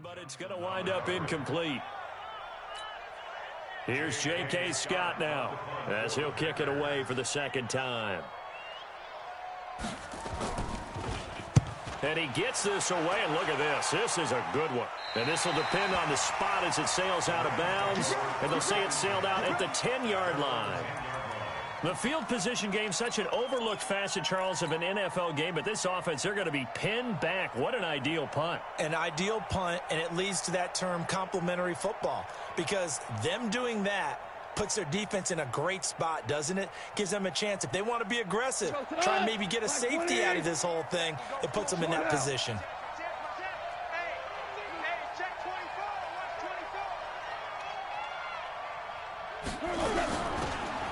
but it's going to wind up incomplete. Here's J.K. Scott now as he'll kick it away for the second time. And he gets this away, and look at this. This is a good one. And this will depend on the spot as it sails out of bounds. And they'll say it sailed out at the 10-yard line. The field position game, such an overlooked facet, Charles, of an NFL game. But this offense, they're going to be pinned back. What an ideal punt. An ideal punt, and it leads to that term complementary football. Because them doing that puts their defense in a great spot, doesn't it? Gives them a chance. If they want to be aggressive, try and maybe get a safety out of this whole thing, it puts them in that position.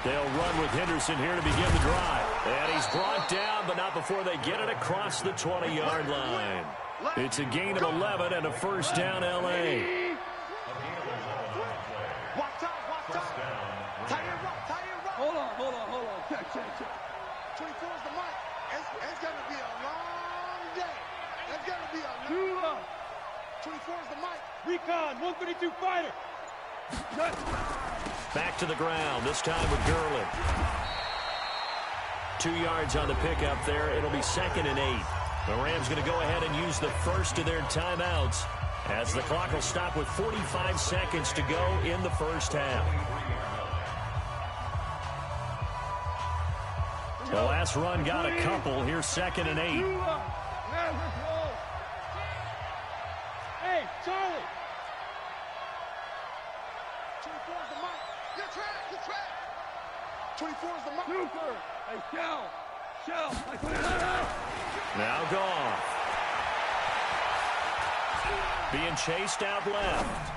They'll run with Henderson here to begin the drive. And he's brought down, but not before they get it across the 20-yard line. It's a gain of 11 and a first down, L.A. Hold on. Check. 24 is the mic. It's going to be a long day. It's going to be a long 24 is the mic. Recon, 132 fighter. Back to the ground, this time with Gurley. 2 yards on the pickup there. It'll be 2nd and 8. The Rams going to go ahead and use the first of their timeouts as the clock will stop with 45 seconds to go in the first half. The last run got a couple. Here's 2nd and 8. Hey, Charlie. 24 is the mic. Get track. 24 is the mic. Super. Hey, Shell. Now Goff. Being chased out left.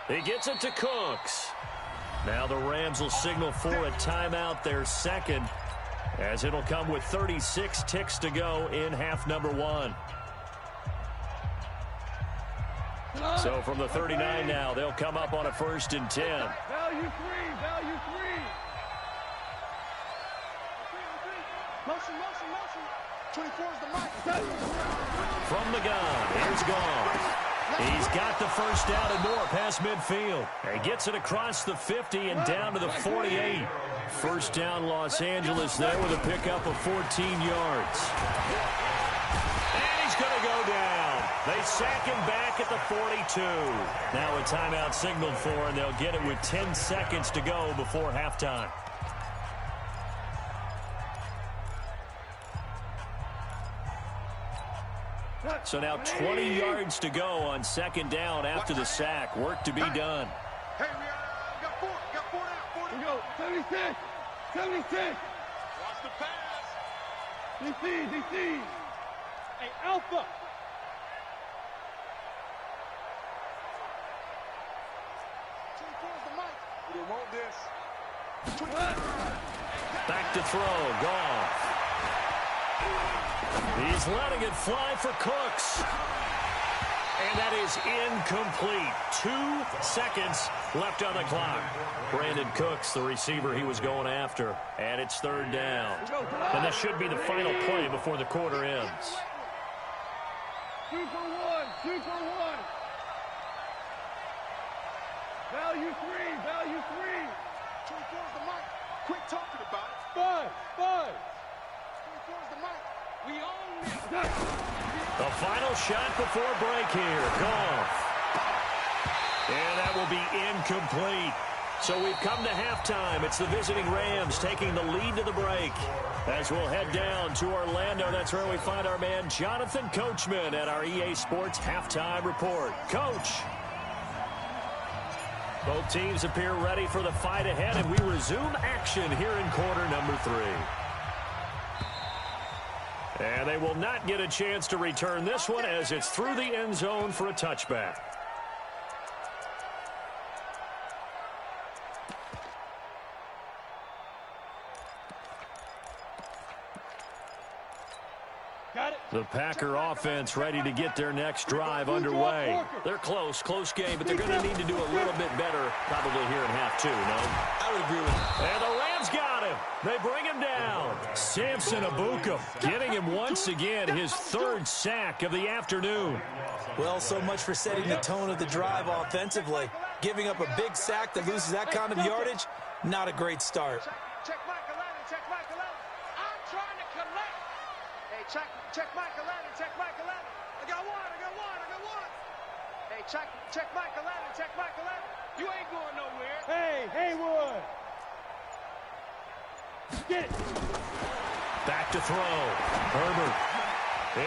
He gets it to Cooks. Now the Rams will signal for a timeout, their second, as it'll come with 36 ticks to go in half number 1. So from the 39 now, they'll come up on a 1st and 10. Value 3. Motion. 24 is the mic. From the gun, here's Goff. He's got the first down and more past midfield. He gets it across the 50 and down to the 48. First down Los Angeles there with a pickup of 14 yards. And he's going to go down. They sack him back at the 42. Now a timeout signaled for, and they'll get it with 10 seconds to go before halftime. So now 20 yards to go on 2nd down after the sack. Work to be done. Hey, we got 4 down. We go. 76. Watch the pass. DC. Hey, Alpha. 24 is the mic. We want this. Back to throw. Goff. He's letting it fly for Cooks. And that is incomplete. 2 seconds left on the clock. Brandon Cooks, the receiver he was going after. And it's 3rd down. And this should be the final play before the quarter ends. 2 for 1. Value 3. Value 3. 24 is the mic. Quit talking about it. 5. 24 is the mic. We own it. The final shot before break here. Goff. And that will be incomplete. So we've come to halftime. It's the visiting Rams taking the lead to the break. As we'll head down to Orlando, that's where we find our man Jonathan Coachman at our EA Sports Halftime Report. Coach. Both teams appear ready for the fight ahead, and we resume action here in quarter number 3. And they will not get a chance to return this one as it's through the end zone for a touchback. The Packer offense ready to get their next drive underway. They're close game, but they're going to need to do a little bit better probably here in half 2, no? I would agree with you. And the Rams got him. They bring him down. Samson Abuka getting him once again his third sack of the afternoon. Well, so much for setting the tone of the drive offensively. Giving up a big sack that loses that kind of yardage, not a great start. Check Mike 11, check Mike 11. I'm trying to collect. Hey, check Mike 11, check Mike 11. I got one. Hey, check Mike 11, check Mike 11. You ain't going nowhere. Hey, Haywood. Get it. Back to throw. Herbert.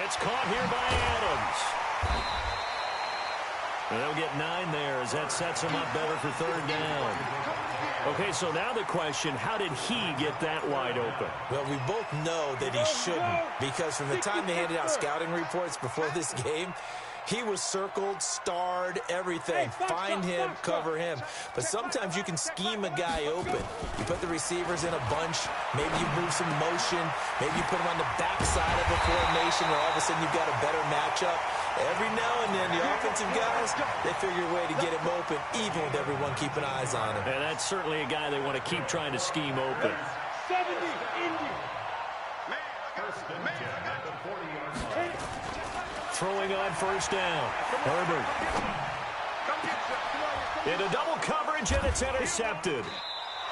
It's caught here by Adams. And they'll get 9 there as that sets them up better for third down. Okay, so now the question, how did he get that wide open? Well, we both know that he shouldn't, because from the time they handed out scouting reports before this game, he was circled, starred, everything. Find him, cover him. But sometimes you can scheme a guy open. You put the receivers in a bunch. Maybe you move some motion. Maybe you put them on the backside of the formation where all of a sudden you've got a better matchup. Every now and then, the offensive guys, they figure a way to get him open, even with everyone keeping eyes on him. And that's certainly a guy they want to keep trying to scheme open. 70, Indy. Throwing on first down. Herbert. Into double coverage, and it's intercepted.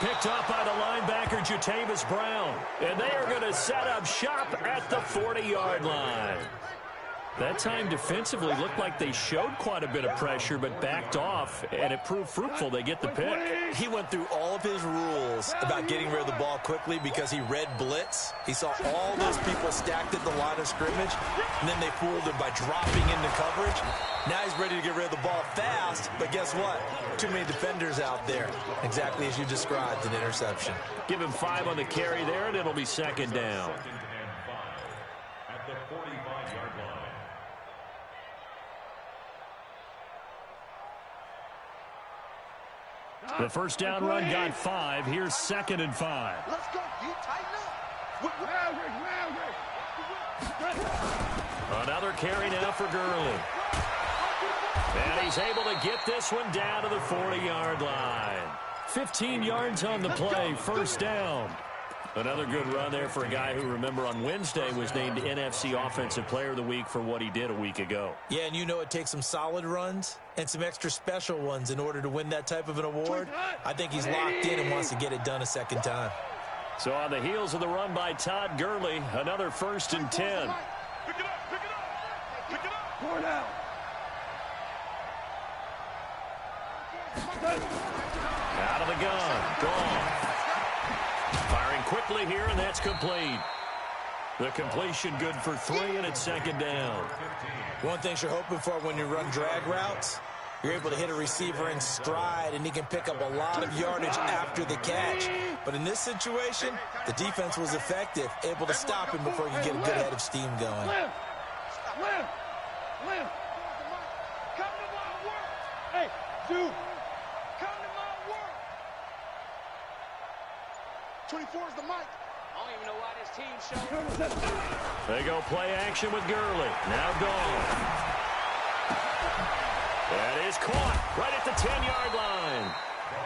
Picked up by the linebacker, Jatavis Brown. And they are going to set up shop at the 40-yard line. That time defensively looked like they showed quite a bit of pressure, but backed off, and it proved fruitful. They get the pick. He went through all of his rules about getting rid of the ball quickly because he read blitz. He saw all those people stacked at the line of scrimmage, and then they fooled him by dropping into coverage. Now he's ready to get rid of the ball fast, but guess what? Too many defenders out there. Exactly as you described, an interception. Give him 5 on the carry there, and it'll be second down. The first down run got 5. Here's 2nd and 5. Let's go. You tighten up. Another carry now for Gurley. And he's able to get this one down to the 40-yard line. 15 yards on the play, first down. Another good run there for a guy who, remember, on Wednesday was named NFC Offensive Player of the Week for what he did a week ago. Yeah, and you know it takes some solid runs and some extra special ones in order to win that type of an award. I think he's locked in and wants to get it done a second time. So on the heels of the run by Todd Gurley, another 1st and 10. Pick it up, pick it up. Pick it up. Pour it out. Out of the gun. Gone. Firing quickly here, and that's complete. The completion good for 3, and it's 2nd down. One thing you're hoping for when you run drag routes, you're able to hit a receiver in stride, and he can pick up a lot of yardage after the catch. But in this situation, the defense was effective, able to stop him before he could get a good head of steam going. Come to my work. Hey, dude. Come to my work. 24 is the mic. I don't even know why this team showed. They go play action with Gurley. Now gone. That is caught right at the 10-yard line.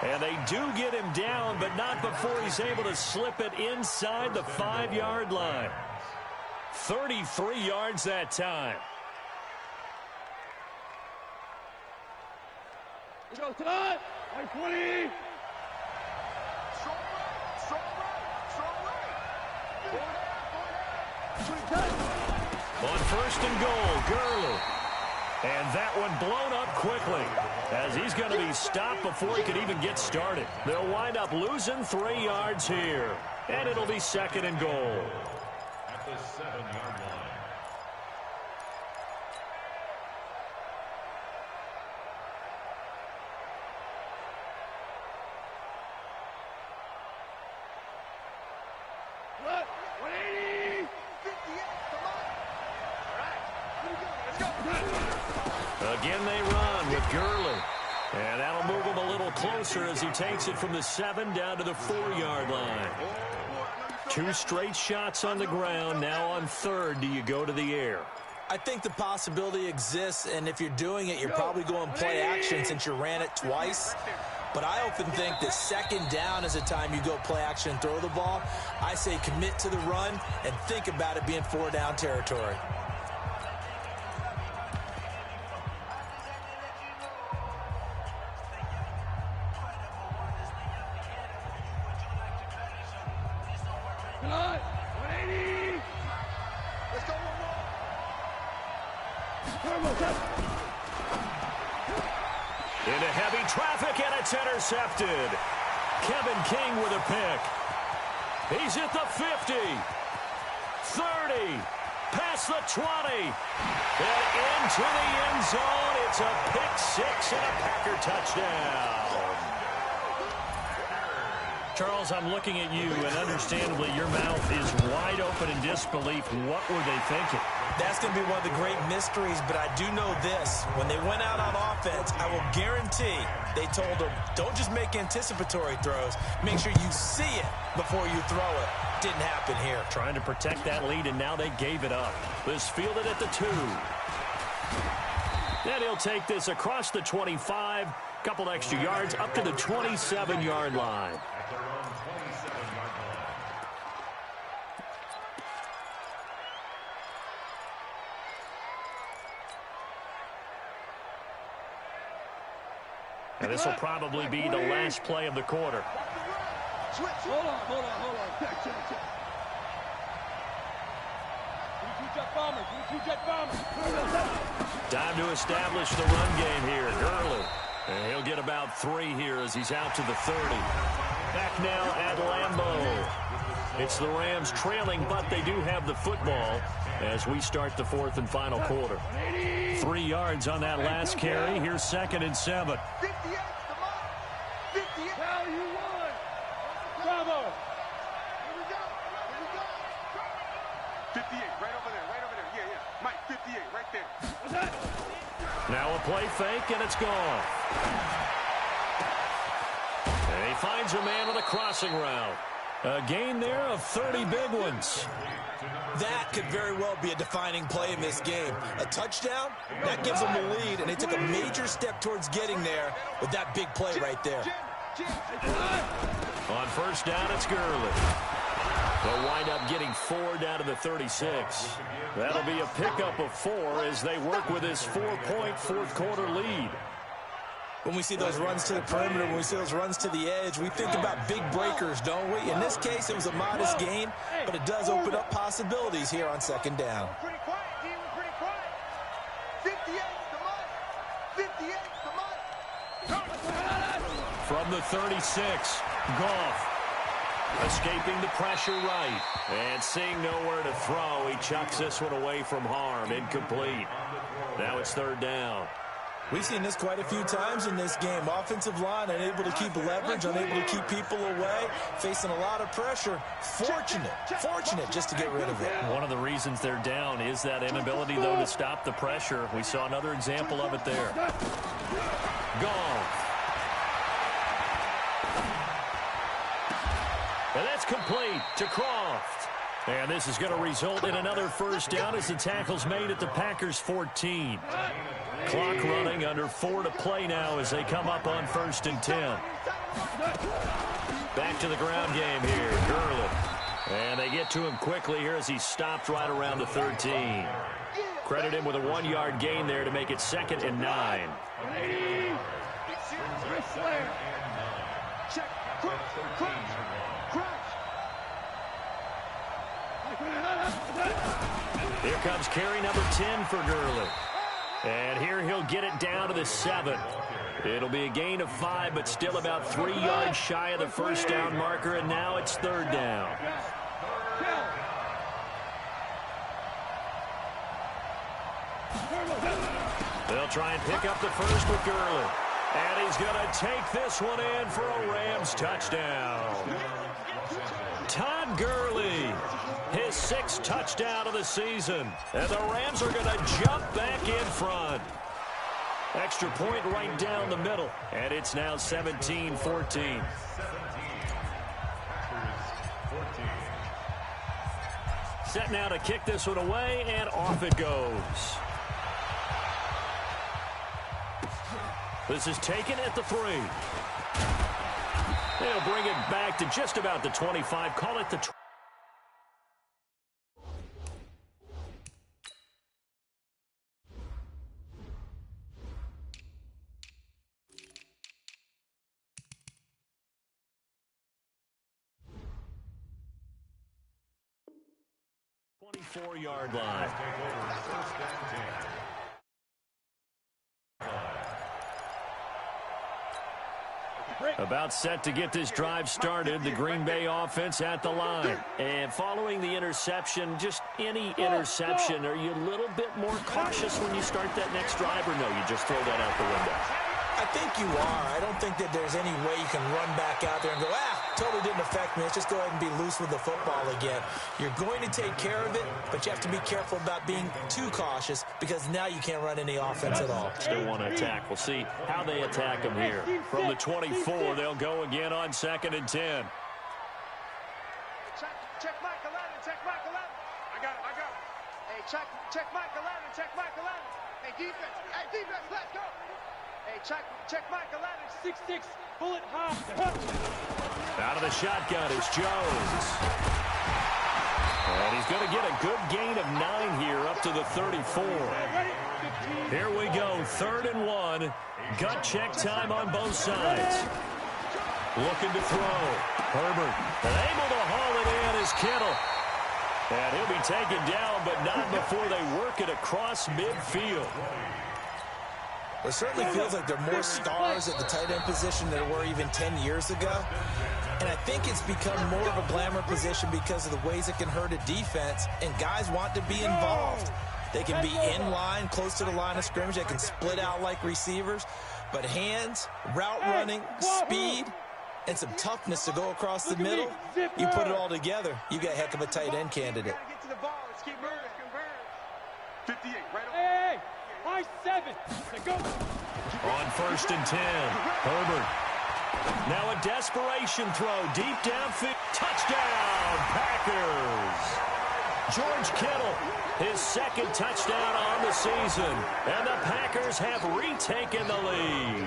And they do get him down, but not before he's able to slip it inside the 5-yard line. 33 yards that time. We go, Todd. 20. On 1st and goal, Gurley. And that one blown up quickly as he's going to be stopped before he could even get started. They'll wind up losing 3 yards here. And it'll be 2nd and goal. At the 7-yard line. Again they run with Gurley. And that'll move him a little closer as he takes it from the 7 down to the 4-yard line. 2 straight shots on the ground. Now on 3rd, do you go to the air? I think the possibility exists, and if you're doing it, you're probably going play action since you ran it twice. but I often think that second down is a time you go play action and throw the ball. I say commit to the run and think about it being 4-down territory. Into heavy traffic, and it's intercepted. Kevin King with a pick. He's at the 50, 30, past the 20, and into the end zone. It's a pick six and a Packer touchdown. Charles, I'm looking at you, and understandably, your mouth is wide open in disbelief. What were they thinking? That's going to be one of the great mysteries, but I do know this. When they went out on offense, I will guarantee they told them, don't just make anticipatory throws. Make sure you see it before you throw it. Didn't happen here. Trying to protect that lead, and now they gave it up. This fielded at the 2. Then he'll take this across the 25, couple extra yards up to the 27-yard line. And this will probably be the last play of the quarter. Switch. Hold on. Check. Time to establish the run game here. Gurley. And he'll get about 3 here as he's out to the 30. Back now at Lambeau. It's the Rams trailing, but they do have the football as we start the 4th and final quarter. 3 yards on that last carry. Here's 2nd and 7. 58 to Mike. 58. Now you won. Bravo. Here we go. 58, right over there. Yeah. Mike, 58, right there. What's that? Now a play fake, and it's gone. And he finds a man with a crossing route. A gain there of 30 big ones. That could very well be a defining play in this game. A touchdown, that gives them the lead, and they took a major step towards getting there with that big play right there. On first down, it's Gurley. They'll wind up getting 4 down to the 36. That'll be a pickup of 4 as they work with this 4-point 4th quarter lead. When we see those runs to the perimeter, when we see those runs to the edge, we think about big breakers, don't we? In this case, it was a modest gain, but it does open up possibilities here on 2nd down. Pretty quiet, he was pretty quiet. 58 to Mike. 58 to Mike. From the 36, Goff. Escaping the pressure right. And seeing nowhere to throw, he chucks this one away from harm. Incomplete. Now it's 3rd down. We've seen this quite a few times in this game. Offensive line unable to keep leverage, unable to keep people away, facing a lot of pressure. Fortunate just to get rid of it. One of the reasons they're down is that inability, though, to stop the pressure. We saw another example of it there. Goff. And that's complete to Croft. And this is going to result in another first down as the tackle's made at the Packers' 14. Clock running, under 4 to play now as they come up on 1st and 10. Back to the ground game here, Gurley. And they get to him quickly here as he stopped right around the 13. Credit him with a 1-yard gain there to make it 2nd and 9. Here comes carry number 10 for Gurley. And here he'll get it down to the 7. It'll be a gain of 5, but still about 3 yards shy of the first down marker, and now it's 3rd down. They'll try and pick up the first with Gurley. And he's going to take this one in for a Rams touchdown. Todd Gurley, his 6th touchdown of the season. And the Rams are going to jump back in front. Extra point right down the middle. And it's now 17-14. Set now to kick this one away, and off it goes. This is taken at the 3. They'll bring it back to just about the 25. Call it the 24-yard line. About set to get this drive started. The Green Bay offense at the line. And following the interception, just any interception, are you a little bit more cautious when you start that next drive, or no, you just throw that out the window? I think you are. I don't think that there's any way you can run back out there and go, totally didn't affect me. Let's just go ahead and be loose with the football again. You're going to take care of it, but you have to be careful about being too cautious because now you can't run any offense at all. Still want to attack. We'll see how they attack them here. From the 24, they'll go again on 2nd and 10. Check Mike 11. Check Mike 11. I got him. Hey, check Mike 11. Check Mike 11. Hey, defense, let's go. Hey, check Mike 11. 6'6", bullet high. Out of the shotgun is Jones. And he's going to get a good gain of 9 here up to the 34. Here we go, 3rd and 1. Gut check time on both sides. Looking to throw. Herbert, and able to haul it in is Kittle. And he'll be taken down, but not before they work it across midfield. It certainly feels like there are more stars at the tight end position than there were even 10 years ago. And I think it's become more of a glamour position because of the ways it can hurt a defense, and guys want to be involved. They can be in line, close to the line of scrimmage. They can split out like receivers. But hands, route running, speed, and some toughness to go across the middle, you put it all together, you got a heck of a tight end candidate. Get to the ball. Let's keep moving. 58, right over. Hey, high 7. Go. On 1st and 10, Herbert. Now a desperation throw deep downfield. Touchdown, Packers. George Kittle, his 2nd touchdown on the season. And the Packers have retaken the lead.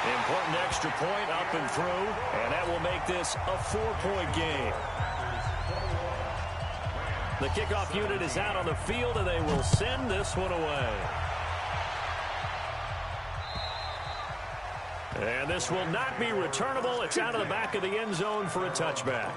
Important extra point up and through, and that will make this a 4-point game. The kickoff unit is out on the field, and they will send this one away. And this will not be returnable. It's out of the back of the end zone for a touchback.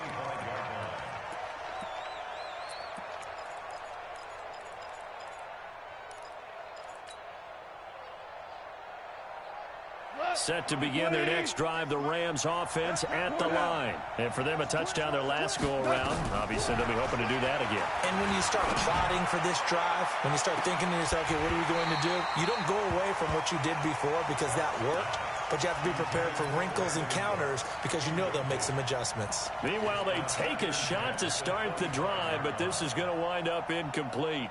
Set to begin their next drive, the Rams offense at the line. And for them, a touchdown their last go-around. Obviously, they'll be hoping to do that again. And when you start plotting for this drive, when you start thinking to yourself, okay, what are we going to do? You don't go away from what you did before because that worked, but you have to be prepared for wrinkles and counters because you know they'll make some adjustments. Meanwhile, they take a shot to start the drive, but this is going to wind up incomplete.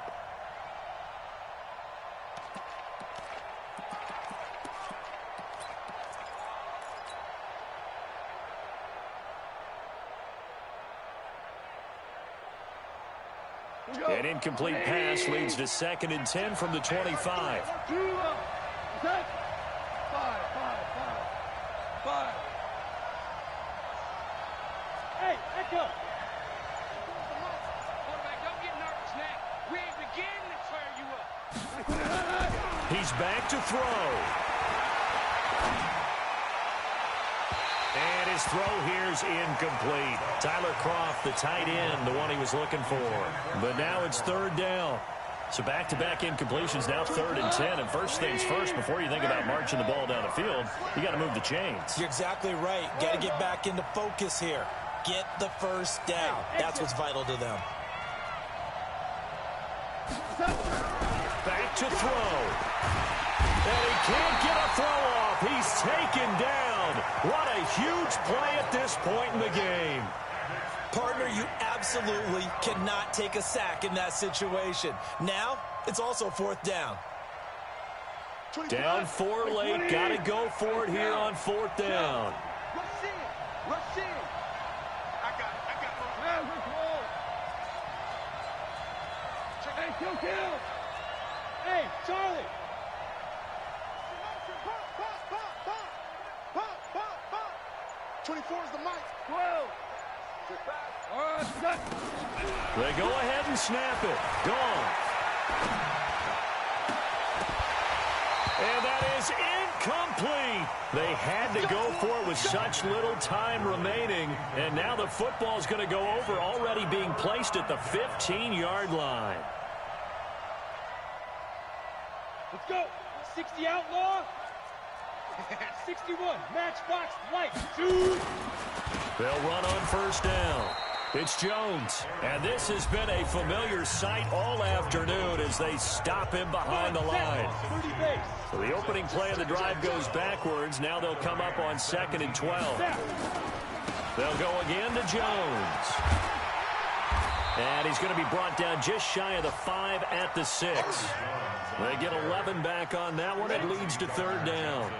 An incomplete pass leads to 2nd and 10 from the 25. 5. Hey, echo. Quarterback, don't get nervous now. We ain't beginning to tear you up. He's back to throw. And his throw here's incomplete. Tyler Kroft, the tight end, the one he was looking for. But now it's 3rd down. So back-to-back incompletions, now 3rd and 10. And first things first, before you think about marching the ball down the field, you got to move the chains. You're exactly right. Got to get back into focus here. Get the first down. That's what's vital to them. Back to throw. And he can't get a throw off. He's taken down. What a huge play at this point in the game. Partner, you absolutely cannot take a sack in that situation. Now, it's also 4th down. Down 4 late. Got to go for it here on 4th down. Rush in. I got it. Hey, kill. Hey, Charlie. Pop. 24 is the mic. 12. Set. They go ahead and snap it. Gone. And that is incomplete. They had to go for it with such little time remaining. And now the football's going to go over, already being placed at the 15-yard line. Let's go. 60 outlaw. 61. Matchbox light. Shoot. They'll run on first down. It's Jones. And this has been a familiar sight all afternoon as they stop him behind the line. 30 base. So the opening play of the drive goes backwards. Now they'll come up on 2nd and 12. They'll go again to Jones. And he's going to be brought down just shy of the 5 at the 6. They get 11 back on that one. It leads to 3rd down.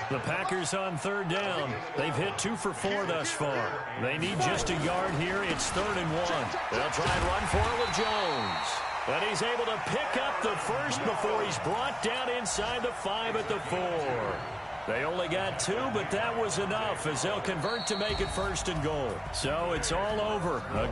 The Packers on 3rd down. They've hit 2 for 4 thus far. They need just a yard here. It's 3rd and 1. They'll try and run for it with Jones. And he's able to pick up the first before he's brought down inside the 5 at the 4. They only got 2, but that was enough as they'll convert to make it 1st and goal. So it's all over. A